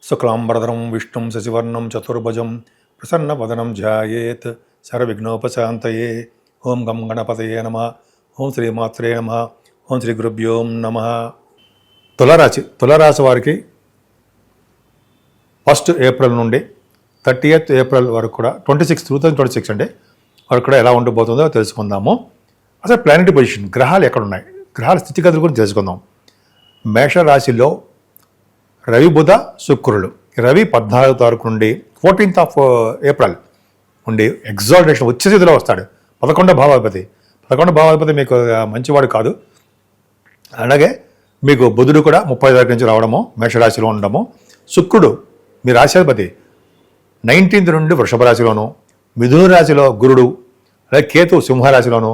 శుక్లాంబరధరం విష్ణుం శశివర్ణం చతుర్భుజం ప్రసన్నవదనం ధ్యాయేత్ సర్వవిఘ్నోపశాంతయే. ఓం గం గణపతయే నమః. ఓం శ్రీమాత్రే నమః. ఓం శ్రీ గురుభ్యో నమః. తులారాశి వారికి 1 ఏప్రిల్ నుండి 30th ఏప్రిల్ వరకు కూడా 2026 అండి వరకు కూడా ఎలా ఉండబోతుందో తెలుసుకుందాము. అసలు ప్లానెటరీ పొజిషన్, గ్రహాలు ఎక్కడున్నాయి, గ్రహాల స్థితిగతుల గురించి తెలుసుకుందాం. మేషరాశిలో రవి, బుధ, శుక్రులు. రవి 14వ తారీఖు నుండి 14th ఏప్రిల్ నుండి ఎగ్జాల్టేషన్ ఉచ్చ స్థితిలో వస్తాడు. 11వ భావాధిపతి మీకు మంచివాడు కాదు. అలాగే మీకు బుధుడు కూడా 30వ తారీఖు నుంచి రావడము, మేషరాశిలో ఉండడము. శుక్రుడు మీ రాశ్యాధిపతి 19th నుండి వృషభ రాశిలోను, మిథున రాశిలో గురుడు, అలాగే కేతు సింహరాశిలోను,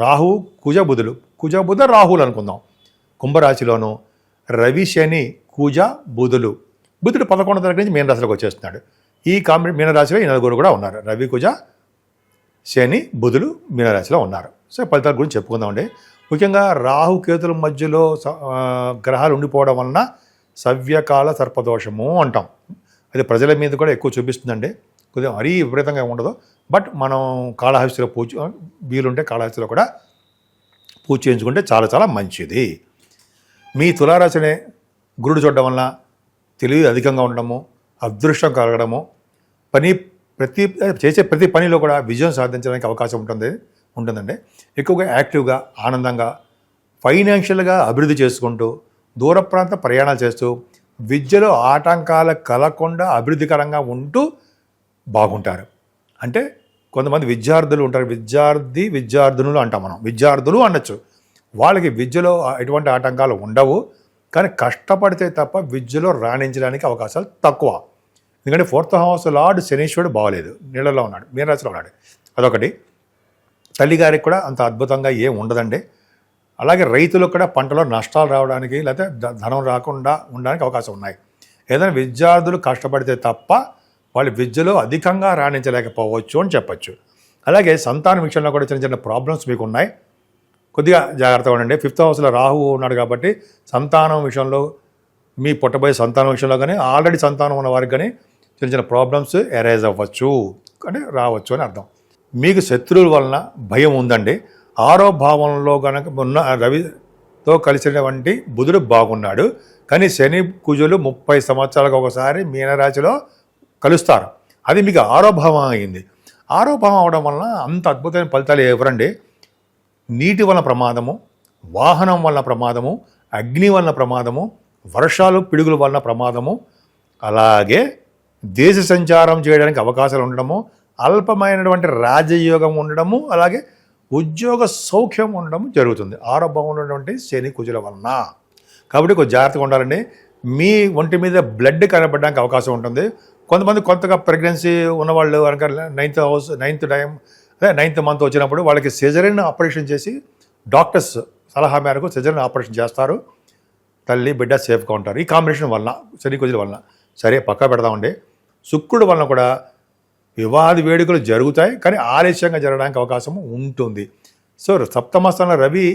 రాహు కుజ బుధ రాహులు అనుకుందాం కుంభరాశిలోను, రవి శని కుజ బుధుడు 11వ తారీఖు నుంచి మీన రాశిలోకి వచ్చేస్తున్నాడు. ఈ మీనరాశిలో ఈ నలుగురు కూడా ఉన్నారు. రవి కుజ శని బుధులు మీనరాశిలో ఉన్నారు. సో ఫలితాల గురించి చెప్పుకుందామండి. ముఖ్యంగా రాహు కేతుల మధ్యలో గ్రహాలు ఉండిపోవడం వలన సవ్యకాల సర్పదోషము అంటాం. అది ప్రజల మీద కూడా ఎక్కువ చూపిస్తుందండి. కొద్దిగా మరీ విపరీతంగా ఉండదు. బట్ మనం కాళహస్తిలో వీలుంటే కాళహస్తిలో కూడా పూజ చేయించుకుంటే చాలా చాలా మంచిది. మీ తులారాశినే గురుడు చూడడం వలన తెలివి అధికంగా ఉండడము, అదృష్టం కలగడము, చేసే ప్రతి పనిలో కూడా విజయం సాధించడానికి అవకాశం ఉంటుందండి. ఎక్కువగా యాక్టివ్గా, ఆనందంగా, ఫైనాన్షియల్గా అభివృద్ధి చేసుకుంటూ, దూర ప్రాంత ప్రయాణాలు చేస్తూ, విద్యలో ఆటంకాలు కలగకుండా అభివృద్ధికరంగా ఉంటూ బాగుంటారు. అంటే కొంతమంది విద్యార్థులు ఉంటారు, విద్యార్థినులు అంటాం మనం, విద్యార్థులు అనొచ్చు. వాళ్ళకి విద్యలో ఎటువంటి ఆటంకాలు ఉండవు, కానీ కష్టపడితే తప్ప విద్యలో రాణించడానికి అవకాశాలు తక్కువ. ఎందుకంటే 4th హౌస్ లార్డ్ శనీశ్వరుడు బాగలేదు, నీళ్ళలో ఉన్నాడు, మీనరాశిలో ఉన్నాడు. అదొకటి. తల్లిగారికి కూడా అంత అద్భుతంగా ఏం ఉండదండి. అలాగే రైతులకు కూడా పంటలో నష్టాలు రావడానికి లేకపోతే ధనం రాకుండా ఉండడానికి అవకాశం ఉన్నాయి. ఏదైనా విద్యార్థులు కష్టపడితే తప్ప వాళ్ళు విద్యలో అధికంగా రాణించలేకపోవచ్చు అని చెప్పచ్చు. అలాగే సంతానం విషయంలో కూడా చిన్న చిన్న ప్రాబ్లమ్స్ మీకు ఉన్నాయి, కొద్దిగా జాగ్రత్తగా ఉండండి. 5th హౌస్లో రాహు ఉన్నాడు కాబట్టి సంతానం విషయంలో, మీ పుట్టబోయే సంతానం విషయంలో కానీ ఆల్రెడీ సంతానం ఉన్న వారికి కానీ చిన్న చిన్న ప్రాబ్లమ్స్ ఎరైజ్ అవ్వచ్చు, అంటే రావచ్చు అని అర్థం. మీకు శత్రువుల వలన భయం ఉందండి. 6వ భావంలో కనుక ఉన్న రవితో కలిసినటువంటి బుధుడు బాగున్నాడు, కానీ శని కుజులు 30 సంవత్సరాలకు ఒకసారి మీనరాశిలో కలుస్తారు. అది మీకు 6వ భావం అయింది. 6వ భావం అవడం వలన అంత అద్భుతమైన ఫలితాలు ఎవరండి. నీటి వలన ప్రమాదము, వాహనం వలన ప్రమాదము, అగ్ని వలన ప్రమాదము, వర్షాలు పిడుగుల వలన ప్రమాదము, అలాగే దేశ సంచారం చేయడానికి అవకాశాలు ఉండడము, అల్పమైనటువంటి రాజయోగం ఉండడము, అలాగే ఉద్యోగ సౌఖ్యం ఉండడం జరుగుతుంది 6వ భావంలో ఉన్నటువంటి శని కుజుల వలన. కాబట్టి కొంచెం జాగ్రత్తగా ఉండాలండి. మీ ఒంటి మీద బ్లడ్ కనబడడానికి అవకాశం ఉంటుంది. కొంతమంది కొత్తగా ప్రెగ్నెన్సీ ఉన్నవాళ్ళు కనుక 9th మంత్ వచ్చినప్పుడు వాళ్ళకి సిజరీన్ ఆపరేషన్ చేసి డాక్టర్స్ సలహా మేరకు సిజరీన్ ఆపరేషన్ చేస్తారు. తల్లి బిడ్డ సేఫ్గా ఉంటారు ఈ కాంబినేషన్ వలన, శని కుజుల వలన. సరే పక్కా పెడదామండి. శుక్రుడు వలన కూడా వివాహాది వేడుకలు జరుగుతాయి, కానీ ఆలస్యంగా జరగడానికి అవకాశం ఉంటుంది. సో 7వ స్థానంలో రవి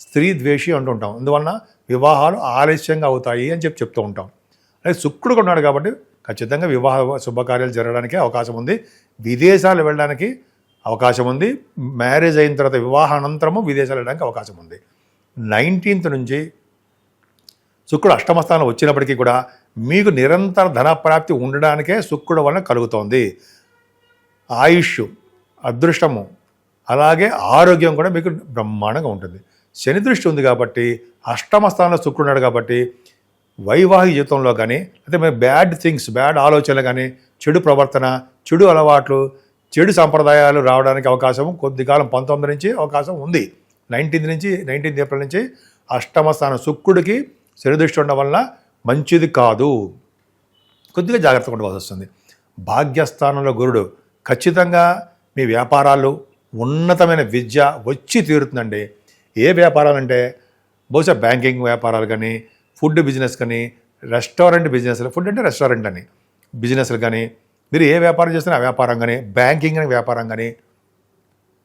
స్త్రీ ద్వేషి అంటుంటాం, అందువలన వివాహాలు ఆలస్యంగా అవుతాయి అని చెప్తూ ఉంటాం. అలాగే శుక్రుడు ఉన్నాడు కాబట్టి ఖచ్చితంగా వివాహ శుభకార్యాలు జరగడానికి అవకాశం ఉంది. విదేశాలు వెళ్ళడానికి అవకాశం ఉంది. మ్యారేజ్ అయిన తర్వాత వివాహానంతరము విదేశాలు వెళ్ళడానికి అవకాశం ఉంది. 19th నుంచి శుక్రుడు 8వ స్థానంలో వచ్చినప్పటికీ కూడా మీకు నిరంతర ధనప్రాప్తి ఉండడానికే శుక్రుడు వలన కలుగుతోంది. ఆయుష్, అదృష్టము, అలాగే ఆరోగ్యం కూడా మీకు బ్రహ్మాండంగా ఉంటుంది. శని దృష్టి ఉంది కాబట్టి 8వ స్థానంలో శుక్రుడు ఉన్నాడు కాబట్టి వైవాహిక జీవితంలో కానీ అయితే మీరు బ్యాడ్ ఆలోచనలు కానీ, చెడు ప్రవర్తన, చెడు అలవాట్లు, చెడు సంప్రదాయాలు రావడానికి అవకాశం కొద్దికాలం 19 నుంచి అవకాశం ఉంది. 19th ఏప్రిల్ నుంచి 8వ స్థానం శుక్రుడికి శని దృష్టి ఉండడం వలన మంచిది కాదు, కొద్దిగా జాగ్రత్తగా ఉండవలసి వస్తుంది. భాగ్యస్థానంలో గురుడు ఖచ్చితంగా మీ వ్యాపారాలు, ఉన్నతమైన విద్య వచ్చి తీరుతుందండి. ఏ వ్యాపారాలంటే బహుశా బ్యాంకింగ్ వ్యాపారాలు కానీ, ఫుడ్ బిజినెస్ కానీ, రెస్టారెంట్ బిజినెస్లు, ఫుడ్ అంటే రెస్టారెంట్ అని బిజినెస్లు కానీ, మీరు ఏ వ్యాపారం చేస్తున్నా ఆ వ్యాపారం కానీ, బ్యాంకింగ్ అనే వ్యాపారం కానీ,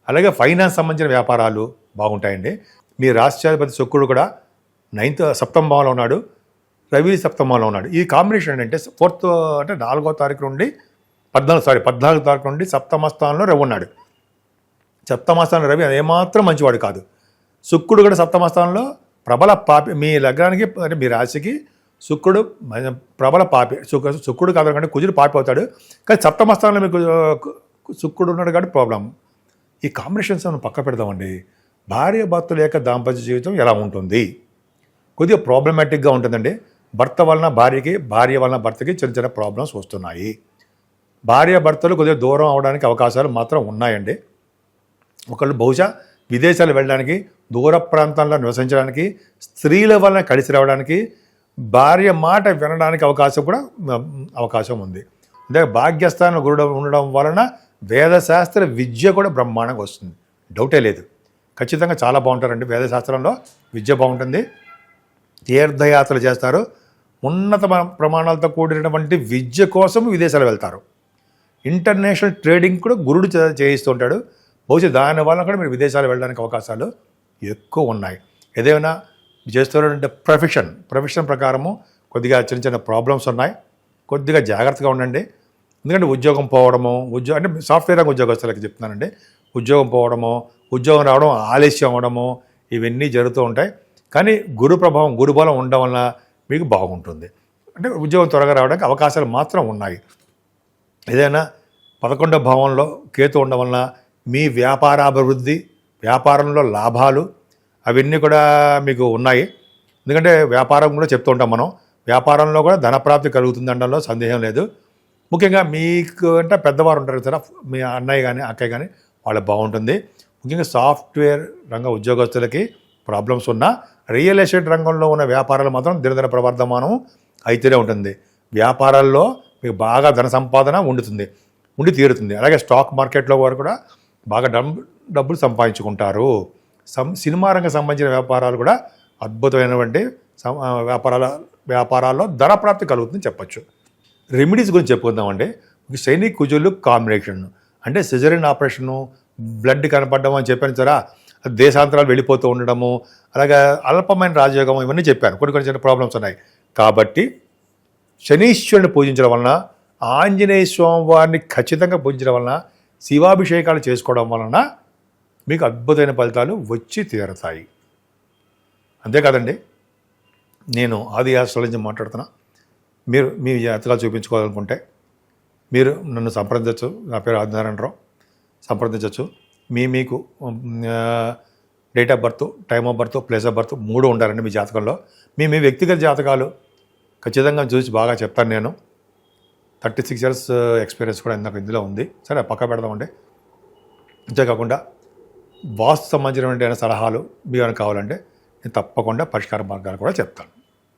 అలాగే ఫైనాన్స్ సంబంధించిన వ్యాపారాలు బాగుంటాయండి. మీ రాష్ట్రాధిపతి శుక్రుడు కూడా 7వ భావంలో ఉన్నాడు. రవి సప్తమంలో ఉన్నాడు. ఈ కాంబినేషన్ ఏంటంటే 4th అంటే 4వ తారీఖు నుండి 14 తారీఖు నుండి సప్తమ స్థానంలో రవి ఉన్నాడు. సప్తమ స్థానంలో రవి ఏమాత్రం మంచివాడు కాదు. శుక్రుడు కూడా సప్తమ స్థానంలో ప్రబల పాపి. మీ లగ్నానికి అంటే మీ రాశికి శుక్రుడు ప్రబల పాపి. శుక్రుడు కాదు కంటే కుజుడు పాపి అవుతాడు. కానీ సప్తమ స్థానంలో మీకు శుక్రుడు ఉన్నాడు కాబట్టి ప్రాబ్లం. ఈ కాంబినేషన్స్ మనం పక్క పెడదామండి. భార్య భర్తల యొక్క దాంపత్య జీవితం ఎలా ఉంటుంది? కొద్దిగా ప్రాబ్లమాటిక్గా ఉంటుందండి. భర్త వలన భార్యకి, భార్య వలన భర్తకి చిన్న చిన్న ప్రాబ్లమ్స్ వస్తున్నాయి. భార్య భర్తలు కొద్దిగా దూరం అవడానికి అవకాశాలు మాత్రం ఉన్నాయండి. ఒకళ్ళు బహుశా విదేశాలు వెళ్ళడానికి, దూర ప్రాంతాల్లో నివసించడానికి, స్త్రీల వలన కలిసి రావడానికి, భార్య మాట వినడానికి అవకాశం ఉంది. అంటే భాగ్యస్థానం గురుడు ఉండడం వలన వేదశాస్త్ర విద్య కూడా బ్రహ్మాండంగా వస్తుంది. డౌటే లేదు. ఖచ్చితంగా చాలా బాగుంటారండి. వేదశాస్త్రంలో విద్య బాగుంటుంది. తీర్థయాత్రలు చేస్తారు. ఉన్నత ప్రమాణాలతో కూడినటువంటి విద్య కోసం విదేశాలు వెళ్తారు. ఇంటర్నేషనల్ ట్రేడింగ్ కూడా గురుడు చేయిస్తూ ఉంటాడు. బహుశా దానివల్ల కూడా మీరు విదేశాలు వెళ్ళడానికి అవకాశాలు ఎక్కువ ఉన్నాయి. ఏదైనా చేస్తున్నటువంటి ప్రొఫెషన్ ప్రకారము కొద్దిగా చిన్న చిన్న ప్రాబ్లమ్స్ ఉన్నాయి. కొద్దిగా జాగ్రత్తగా ఉండండి. ఎందుకంటే ఉద్యోగం పోవడము, అంటే సాఫ్ట్వేర్ రంగ ఉద్యోగస్తులకి చెప్తున్నానండి. ఉద్యోగం పోవడము, ఉద్యోగం రావడం ఆలస్యం అవ్వడము, ఇవన్నీ జరుగుతూ ఉంటాయి. కానీ గురు ప్రభావం, గురుబలం ఉండడం వల్ల మీకు బాగుంటుంది. అంటే ఉద్యోగం త్వరగా రావడానికి అవకాశాలు మాత్రం ఉన్నాయి. ఏదైనా 11వ భావంలో కేతు ఉండడం వలన మీ వ్యాపారాభివృద్ధి, వ్యాపారంలో లాభాలు అవన్నీ కూడా మీకు ఉన్నాయి. ఎందుకంటే వ్యాపారం కూడా చెప్తూ ఉంటాం మనం. వ్యాపారంలో కూడా ధనప్రాప్తి కలుగుతుంది అనడంలో సందేహం లేదు. ముఖ్యంగా మీకు అంటే పెద్దవారు ఉంటారు కదా, మీ అన్నయ్య కానీ అక్కయ్య కానీ వాళ్ళకి బాగుంటుంది. ముఖ్యంగా సాఫ్ట్వేర్ రంగ ఉద్యోగస్తులకి ప్రాబ్లమ్స్ ఉన్నా, రియల్ ఎస్టేట్ రంగంలో ఉన్న వ్యాపారాలు మాత్రం దినదిన ప్రవర్ధమానం అయితేనే ఉంటుంది. వ్యాపారాల్లో మీకు బాగా ధన సంపాదన ఉండి తీరుతుంది. అలాగే స్టాక్ మార్కెట్లో వారు కూడా బాగా డబ్బులు సంపాదించుకుంటారు. సినిమా రంగం సంబంధించిన వ్యాపారాలు కూడా అద్భుతమైనటువంటి వ్యాపారాల్లో ధనప్రాప్తి కలుగుతుందని చెప్పచ్చు. రెమెడీస్ గురించి చెప్పుకుందామండి. శని కుజులు కాంబినేషన్ అంటే సిజరీన్ ఆపరేషను, బ్లడ్ కనపడడం అని చెప్పాను సరా, దేశాంతరాలు వెళ్ళిపోతూ ఉండడము, అలాగే అల్పమైన రాజయోగం, ఇవన్నీ చెప్పాను. కొన్ని చిన్న ప్రాబ్లమ్స్ ఉన్నాయి. కాబట్టి శనీశ్వరుని పూజించడం వలన, ఆంజనేయ స్వామి వారిని ఖచ్చితంగా పూజించడం వలన, శివాభిషేకాలు చేసుకోవడం వలన మీకు అద్భుతమైన ఫలితాలు వచ్చి తీరుతాయి. అంతేకాదండి, నేను ఆది ఆస్ట్రాలజీ నుంచి మాట్లాడుతున్నా. మీరు మీ జాతకాలు చూపించుకోవాలనుకుంటే మీరు నన్ను సంప్రదించవచ్చు. నా పేరు ఆదినారాయణరావు. సంప్రదించవచ్చు. మీకు date of birth, time of birth, place of birth 3 ఉండాలండి మీ జాతకంలో. మీ వ్యక్తిగత జాతకాలు ఖచ్చితంగా చూసి బాగా చెప్తాను నేను. 36 years ఎక్స్పీరియన్స్ కూడా నాకు ఇందులో ఉంది. సరే, పక్క పెడదామండి. అంతేకాకుండా వాస్తు సంబంధించినటువంటి సలహాలు మీకు కావాలంటే నేను తప్పకుండా పరిష్కార మార్గాలు కూడా చెప్తాను.